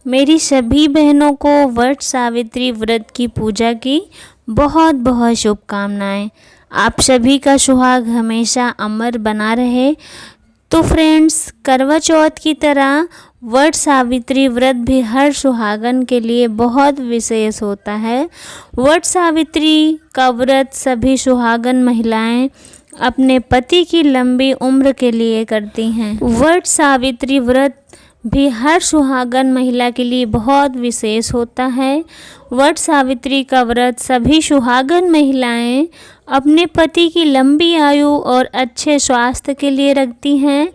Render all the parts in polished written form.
मेरी सभी बहनों को वट सावित्री व्रत की पूजा की बहुत बहुत शुभकामनाएं। आप सभी का सुहाग हमेशा अमर बना रहे। तो फ्रेंड्स, करवा चौथ की तरह वट सावित्री व्रत भी हर सुहागन के लिए बहुत विशेष होता है। वट सावित्री का व्रत सभी सुहागन महिलाएं अपने पति की लंबी उम्र के लिए करती हैं। वट सावित्री व्रत भी हर सुहागन महिला के लिए बहुत विशेष होता है। वट सावित्री का व्रत सभी सुहागन महिलाएं अपने पति की लंबी आयु और अच्छे स्वास्थ्य के लिए रखती हैं।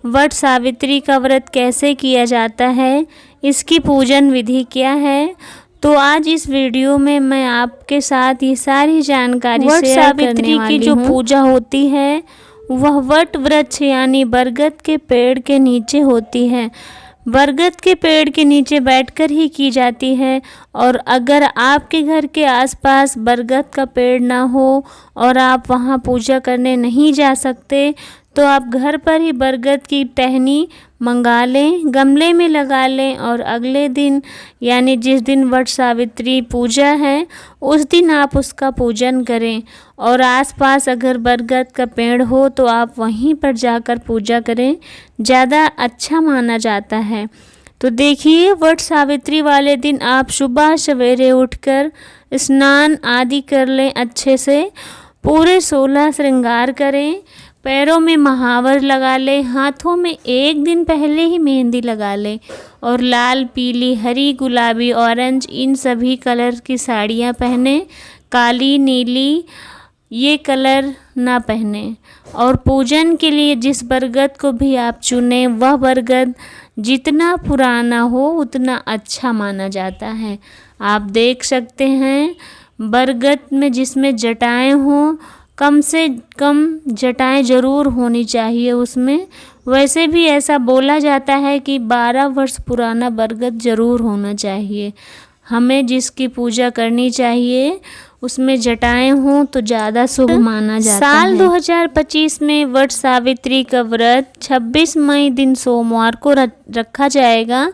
वट सावित्री का व्रत कैसे किया जाता है, इसकी पूजन विधि क्या है, तो आज इस वीडियो में मैं आपके साथ ये सारी जानकारी शेयर करने वाली हूँ। वट सावित्री की जो पूजा होती है वह वट वृक्ष यानी बरगद के पेड़ के नीचे होती है। बरगद के पेड़ के नीचे बैठकर ही की जाती है। और अगर आपके घर के आसपास बरगद का पेड़ ना हो और आप वहां पूजा करने नहीं जा सकते, तो आप घर पर ही बरगद की टहनी मंगा लें, गमले में लगा लें और अगले दिन यानी जिस दिन वट सावित्री पूजा है उस दिन आप उसका पूजन करें। और आसपास अगर बरगद का पेड़ हो तो आप वहीं पर जाकर पूजा करें, ज़्यादा अच्छा माना जाता है। तो देखिए, वट सावित्री वाले दिन आप सुबह सवेरे उठकर स्नान आदि कर लें, अच्छे से पूरे 16 श्रृंगार करें, पैरों में महावर लगा ले, हाथों में एक दिन पहले ही मेहंदी लगा ले और लाल, पीली, हरी, गुलाबी, ऑरेंज इन सभी कलर की साड़ियाँ पहने, काली, नीली ये कलर ना पहने। और पूजन के लिए जिस बरगद को भी आप चुनें वह बरगद जितना पुराना हो उतना अच्छा माना जाता है। आप देख सकते हैं बरगद में जिसमें जटाएं हों, कम से कम जटाएं ज़रूर होनी चाहिए उसमें। वैसे भी ऐसा बोला जाता है कि 12 वर्ष पुराना बरगद ज़रूर होना चाहिए। हमें जिसकी पूजा करनी चाहिए उसमें जटाएं हों तो ज़्यादा शुभ माना जाता है। साल 2025 में वट सावित्री का व्रत 26 मई दिन सोमवार को रखा जाएगा।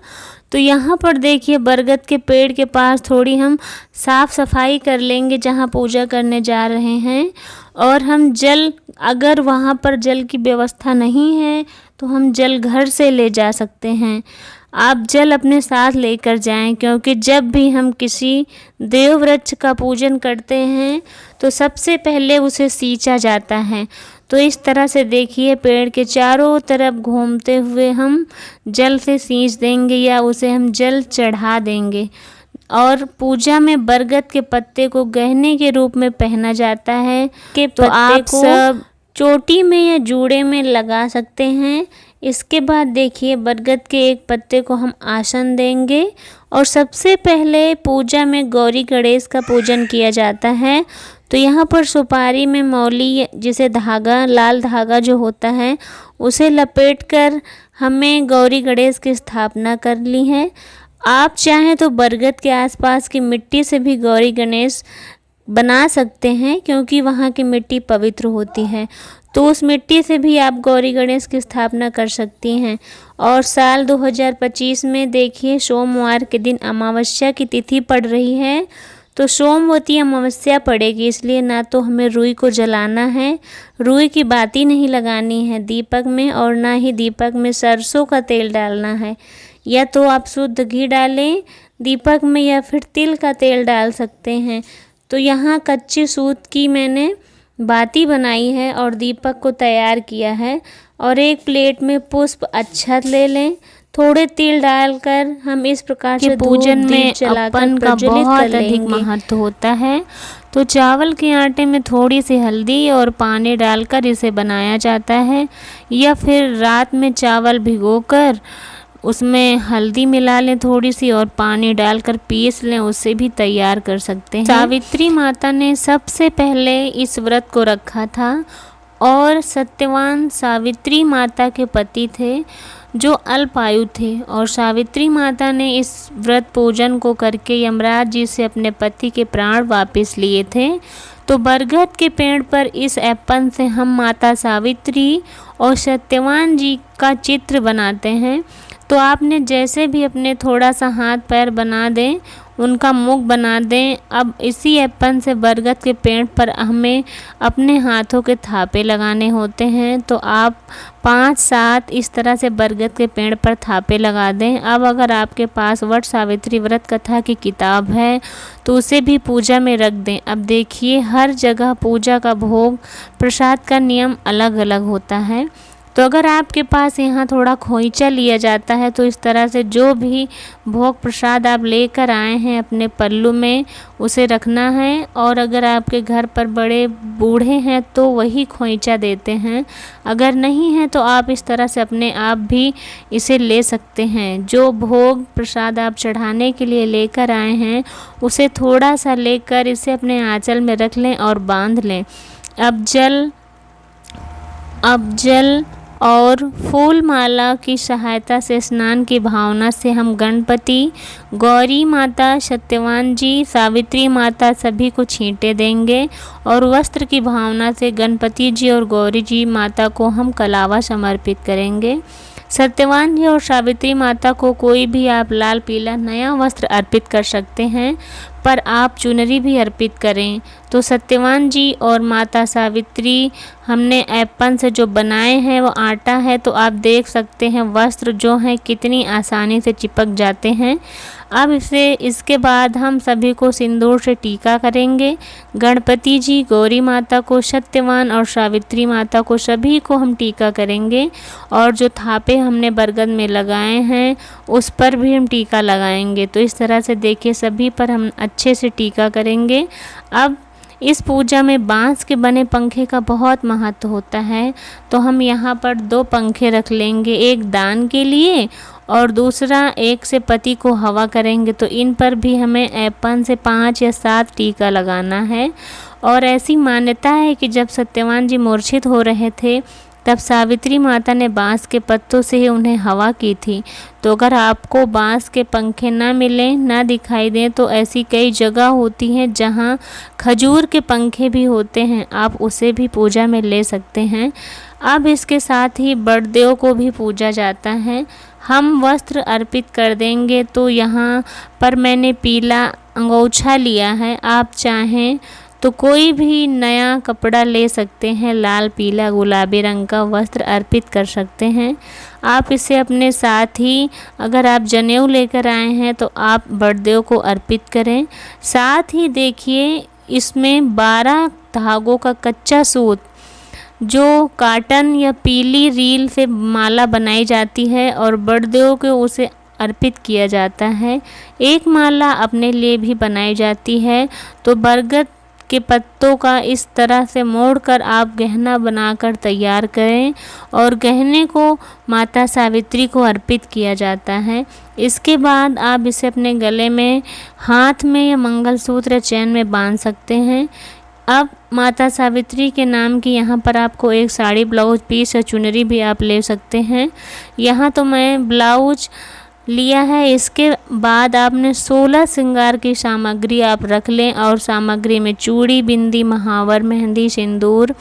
तो यहाँ पर देखिए, बरगद के पेड़ के पास थोड़ी हम साफ़ सफाई कर लेंगे जहाँ पूजा करने जा रहे हैं। और हम जल, अगर वहाँ पर जल की व्यवस्था नहीं है तो हम जल घर से ले जा सकते हैं। आप जल अपने साथ लेकर जाएं, क्योंकि जब भी हम किसी देव वृक्ष का पूजन करते हैं तो सबसे पहले उसे सींचा जाता है। तो इस तरह से देखिए, पेड़ के चारों तरफ घूमते हुए हम जल से सींच देंगे या उसे हम जल चढ़ा देंगे। और पूजा में बरगद के पत्ते को गहने के रूप में पहना जाता है कि तो आप सब चोटी में या जूड़े में लगा सकते हैं। इसके बाद देखिए, बरगद के एक पत्ते को हम आसन देंगे और सबसे पहले पूजा में गौरी गणेश का पूजन किया जाता है। तो यहाँ पर सुपारी में मौली जिसे धागा, लाल धागा जो होता है उसे लपेटकर हमें गौरी गणेश की स्थापना कर ली है। आप चाहें तो बरगद के आसपास की मिट्टी से भी गौरी गणेश बना सकते हैं, क्योंकि वहाँ की मिट्टी पवित्र होती है। तो उस मिट्टी से भी आप गौरी गणेश की स्थापना कर सकती हैं। और साल 2025 में देखिए, सोमवार के दिन अमावस्या की तिथि पड़ रही है। तो सोमवती अमावस्या पड़ेगी, इसलिए ना तो हमें रुई को जलाना है, रुई की बाती नहीं लगानी है दीपक में, और ना ही दीपक में सरसों का तेल डालना है। या तो आप शुद्ध घी डालें दीपक में या फिर तिल का तेल डाल सकते हैं। तो यहाँ कच्चे सूत की मैंने बाती बनाई है और दीपक को तैयार किया है। और एक प्लेट में पुष्प अक्षत ले लें, थोड़े तिल डालकर हम इस प्रकार से पूजन में अपन का बहुत अधिक महत्व होता है। तो चावल के आटे में थोड़ी सी हल्दी और पानी डालकर इसे बनाया जाता है, या फिर रात में चावल भिगोकर उसमें हल्दी मिला लें थोड़ी सी और पानी डालकर पीस लें, उससे भी तैयार कर सकते हैं। सावित्री माता ने सबसे पहले इस व्रत को रखा था और सत्यवान सावित्री माता के पति थे जो अल्पायु थे। और सावित्री माता ने इस व्रत पूजन को करके यमराज जी से अपने पति के प्राण वापस लिए थे। तो बरगद के पेड़ पर इस एप्पन से हम माता सावित्री और सत्यवान जी का चित्र बनाते हैं। तो आपने जैसे भी अपने थोड़ा सा हाथ पैर बना दें, उनका मुख बना दें। अब इसी एप्पन से बरगद के पेड़ पर हमें अपने हाथों के थापे लगाने होते हैं। तो आप 5-7 इस तरह से बरगद के पेड़ पर थापे लगा दें। अब अगर आपके पास वट सावित्री व्रत कथा की किताब है तो उसे भी पूजा में रख दें। अब देखिए, हर जगह पूजा का भोग प्रसाद का नियम अलग अलग होता है। तो अगर आपके पास यहाँ थोड़ा खोइचा लिया जाता है तो इस तरह से जो भी भोग प्रसाद आप लेकर आए हैं अपने पल्लू में उसे रखना है। और अगर आपके घर पर बड़े बूढ़े हैं तो वही खोइचा देते हैं, अगर नहीं है तो आप इस तरह से अपने आप भी इसे ले सकते हैं। जो भोग प्रसाद आप चढ़ाने के लिए लेकर आए हैं उसे थोड़ा सा लेकर इसे अपने आंचल में रख लें और बांध लें। अब जल और फूल माला की सहायता से स्नान की भावना से हम गणपति, गौरी माता, सत्यवान जी, सावित्री माता सभी को छींटे देंगे। और वस्त्र की भावना से गणपति जी और गौरी जी माता को हम कलावा समर्पित करेंगे। सत्यवान जी और सावित्री माता को कोई भी आप लाल पीला नया वस्त्र अर्पित कर सकते हैं, पर आप चुनरी भी अर्पित करें। तो सत्यवान जी और माता सावित्री हमने एप्पन से जो बनाए हैं वो आटा है, तो आप देख सकते हैं वस्त्र जो हैं कितनी आसानी से चिपक जाते हैं। अब इसके बाद हम सभी को सिंदूर से टीका करेंगे। गणपति जी, गौरी माता को, सत्यवान और सावित्री माता को सभी को हम टीका करेंगे। और जो थापे हमने बरगद में लगाए हैं उस पर भी हम टीका लगाएंगे। तो इस तरह से देखिए सभी पर हम अच्छे से टीका करेंगे। अब इस पूजा में बांस के बने पंखे का बहुत महत्व होता है, तो हम यहाँ पर 2 पंखे रख लेंगे, एक दान के लिए और दूसरा एक से पति को हवा करेंगे। तो इन पर भी हमें एप्पन से 5 या 7 टीका लगाना है। और ऐसी मान्यता है कि जब सत्यवान जी मूर्छित हो रहे थे तब सावित्री माता ने बांस के पत्तों से ही उन्हें हवा की थी। तो अगर आपको बांस के पंखे ना मिलें, ना दिखाई दें, तो ऐसी कई जगह होती हैं जहां खजूर के पंखे भी होते हैं, आप उसे भी पूजा में ले सकते हैं। अब इसके साथ ही बड़देव को भी पूजा जाता है। हम वस्त्र अर्पित कर देंगे। तो यहाँ पर मैंने पीला अंगोछा लिया है, आप चाहें तो कोई भी नया कपड़ा ले सकते हैं, लाल, पीला, गुलाबी रंग का वस्त्र अर्पित कर सकते हैं। आप इसे अपने साथ ही, अगर आप जनेऊ लेकर आए हैं तो आप बड़देव को अर्पित करें। साथ ही देखिए इसमें 12 धागों का कच्चा सूत, जो काटन या पीली रील से माला बनाई जाती है और बड़देव को उसे अर्पित किया जाता है। एक माला अपने लिए भी बनाई जाती है। तो बरगद के पत्तों का इस तरह से मोड़कर आप गहना बनाकर तैयार करें और गहने को माता सावित्री को अर्पित किया जाता है। इसके बाद आप इसे अपने गले में, हाथ में या मंगलसूत्र चैन में बांध सकते हैं। अब माता सावित्री के नाम की यहाँ पर आपको एक साड़ी, ब्लाउज पीस या चुनरी भी आप ले सकते हैं। यहाँ तो मैं ब्लाउज लिया है। इसके बाद आपने 16 श्रृंगार की सामग्री आप रख लें और सामग्री में चूड़ी, बिंदी, महावर, मेहंदी, सिंदूर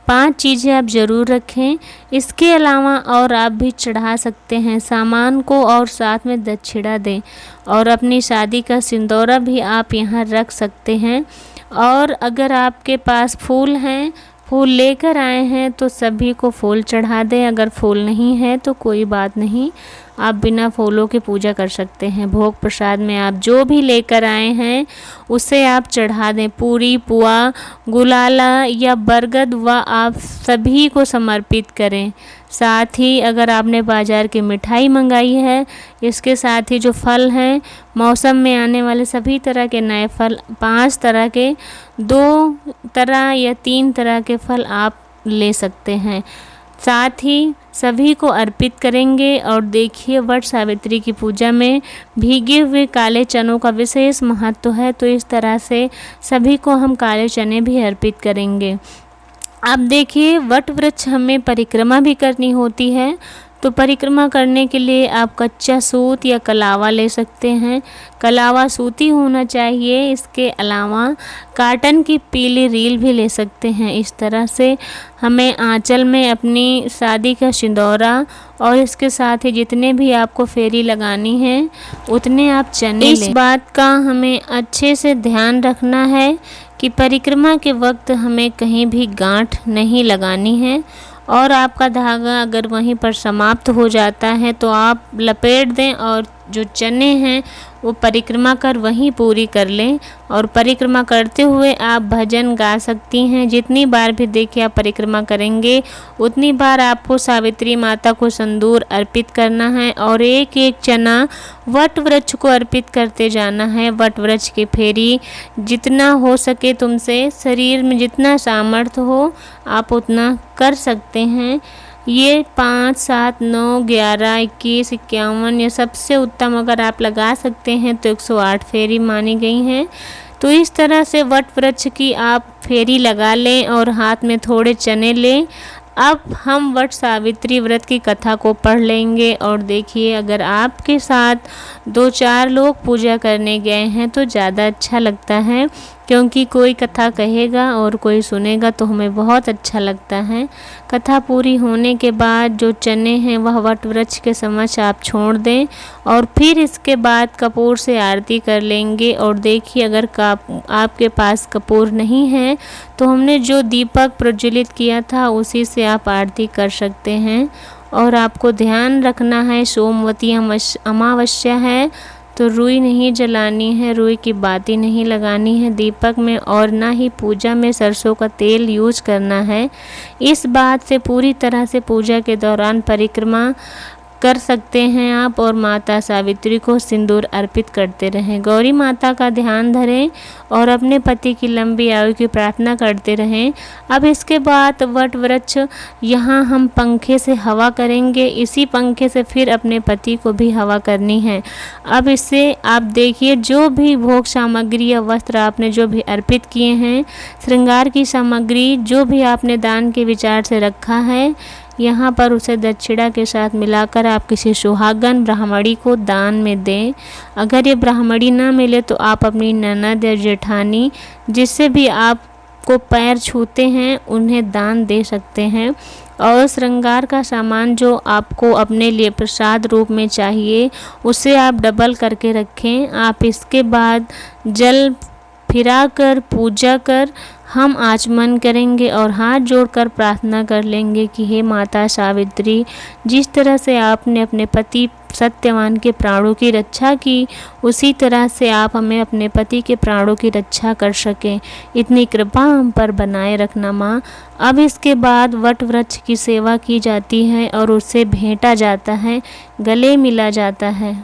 5 चीज़ें आप ज़रूर रखें। इसके अलावा और आप भी चढ़ा सकते हैं सामान को और साथ में दक्षिणा दें और अपनी शादी का सिंदूरा भी आप यहाँ रख सकते हैं। और अगर आपके पास फूल हैं, फूल लेकर आए हैं तो सभी को फूल चढ़ा दें। अगर फूल नहीं है तो कोई बात नहीं, आप बिना फूलों के पूजा कर सकते हैं। भोग प्रसाद में आप जो भी लेकर आए हैं उसे आप चढ़ा दें। पूरी, पुआ, गुलाला या बरगद व आप सभी को समर्पित करें। साथ ही अगर आपने बाज़ार की मिठाई मंगाई है, इसके साथ ही जो फल हैं, मौसम में आने वाले सभी तरह के नए फल, 5 तरह के, 2 तरह या 3 तरह के फल आप ले सकते हैं। साथ ही सभी को अर्पित करेंगे। और देखिए वट सावित्री की पूजा में भीगे हुए काले चनों का विशेष महत्व है, तो इस तरह से सभी को हम काले चने भी अर्पित करेंगे। अब देखिए वट वृक्ष हमें परिक्रमा भी करनी होती है, तो परिक्रमा करने के लिए आप कच्चा सूत या कलावा ले सकते हैं। कलावा सूती होना चाहिए। इसके अलावा कॉटन की पीली रील भी ले सकते हैं। इस तरह से हमें आंचल में अपनी शादी का सिंदूरा और इसके साथ ही जितने भी आपको फेरी लगानी है उतने आप चने लें। इस बात का हमें अच्छे से ध्यान रखना है कि परिक्रमा के वक्त हमें कहीं भी गांठ नहीं लगानी है, और आपका धागा अगर वहीं पर समाप्त हो जाता है तो आप लपेट दें और जो चने हैं वो परिक्रमा कर वहीं पूरी कर लें। और परिक्रमा करते हुए आप भजन गा सकती हैं। जितनी बार भी देखिए आप परिक्रमा करेंगे उतनी बार आपको सावित्री माता को सिंदूर अर्पित करना है और एक एक चना वट वृक्ष को अर्पित करते जाना है। वट वृक्ष की फेरी जितना हो सके तुमसे, शरीर में जितना सामर्थ्य हो आप उतना कर सकते हैं। ये 5, 7, 9, 11, 21, 51 ये सबसे उत्तम अगर आप लगा सकते हैं तो 108 फेरी मानी गई हैं। तो इस तरह से वट वृक्ष की आप फेरी लगा लें और हाथ में थोड़े चने लें। अब हम वट सावित्री व्रत की कथा को पढ़ लेंगे। और देखिए, अगर आपके साथ 2-4 लोग पूजा करने गए हैं तो ज़्यादा अच्छा लगता है, क्योंकि कोई कथा कहेगा और कोई सुनेगा तो हमें बहुत अच्छा लगता है। कथा पूरी होने के बाद जो चने हैं वह वट वृक्ष के समक्ष आप छोड़ दें और फिर इसके बाद कपूर से आरती कर लेंगे। और देखिए, अगर आपके पास कपूर नहीं है तो हमने जो दीपक प्रज्वलित किया था उसी से आप आरती कर सकते हैं। और आपको ध्यान रखना है, सोमवती अमावस्या है तो रुई नहीं जलानी है, रुई की बाती नहीं लगानी है दीपक में, और ना ही पूजा में सरसों का तेल यूज करना है। इस बात से पूरी तरह से पूजा के दौरान परिक्रमा कर सकते हैं आप और माता सावित्री को सिंदूर अर्पित करते रहें। गौरी माता का ध्यान धरें और अपने पति की लंबी आयु की प्रार्थना करते रहें। अब इसके बाद वट वृक्ष यहाँ हम पंखे से हवा करेंगे। इसी पंखे से फिर अपने पति को भी हवा करनी है। अब इससे आप देखिए, जो भी भोग सामग्री या वस्त्र आपने जो भी अर्पित किए हैं, श्रृंगार की सामग्री जो भी आपने दान के विचार से रखा है, यहाँ पर उसे दक्षिणा के साथ मिलाकर आप किसी सुहागन ब्राह्मणी को दान में दें। अगर ये ब्राह्मणी ना मिले तो आप अपनी ननद या जेठानी, जिससे भी आपको पैर छूते हैं, उन्हें दान दे सकते हैं। और श्रृंगार का सामान जो आपको अपने लिए प्रसाद रूप में चाहिए उसे आप डबल करके रखें। आप इसके बाद जल फिरा कर पूजा कर हम आचमन करेंगे और हाथ जोड़कर प्रार्थना कर लेंगे कि हे माता सावित्री, जिस तरह से आपने अपने पति सत्यवान के प्राणों की रक्षा की, उसी तरह से आप हमें अपने पति के प्राणों की रक्षा कर सकें। इतनी कृपा हम पर बनाए रखना माँ। अब इसके बाद वट वृक्ष की सेवा की जाती है और उसे भेंटा जाता है, गले मिला जाता है।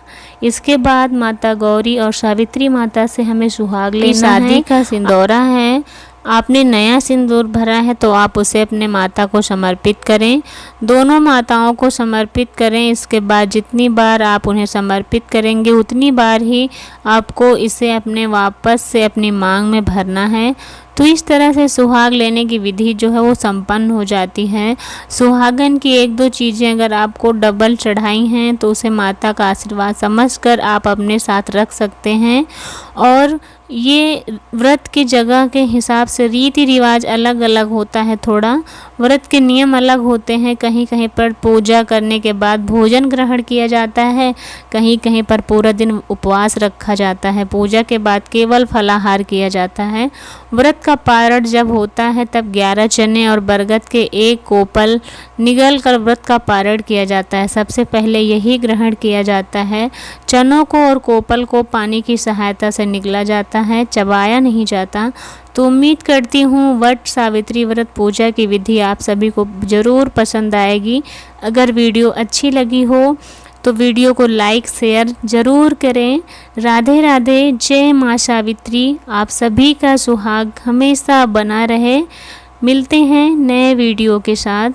इसके बाद माता गौरी और सावित्री माता से हमें सुहाग लेना है। शादी का सिंदूरा है, आपने नया सिंदूर भरा है तो आप उसे अपने माता को समर्पित करें। दोनों माताओं को समर्पित करें। इसके बाद जितनी बार आप उन्हें समर्पित करेंगे उतनी बार ही आपको इसे अपने वापस से अपनी मांग में भरना है। तो इस तरह से सुहाग लेने की विधि जो है वो संपन्न हो जाती है। सुहागन की 1-2 चीज़ें अगर आपको डबल चढ़ाई हैं तो उसे माता का आशीर्वाद समझकर आप अपने साथ रख सकते हैं। और ये व्रत की जगह के हिसाब से रीति रिवाज अलग अलग होता है, थोड़ा व्रत के नियम अलग होते हैं। कहीं कहीं पर पूजा करने के बाद भोजन ग्रहण किया जाता है, कहीं कहीं पर पूरा दिन उपवास रखा जाता है, पूजा के बाद केवल फलाहार किया जाता है। व्रत का पारण जब होता है तब 11 चने और बरगद के 1 कोपल निगल कर व्रत का पारण किया जाता है। सबसे पहले यही ग्रहण किया जाता है। चनों को और कोपल को पानी की सहायता से निगला जाता है, चबाया नहीं जाता। तो उम्मीद करती हूँ वट सावित्री व्रत पूजा की विधि आप सभी को ज़रूर पसंद आएगी। अगर वीडियो अच्छी लगी हो तो वीडियो को लाइक शेयर ज़रूर करें। राधे राधे, जय माँ सावित्री। आप सभी का सुहाग हमेशा बना रहे। मिलते हैं नए वीडियो के साथ।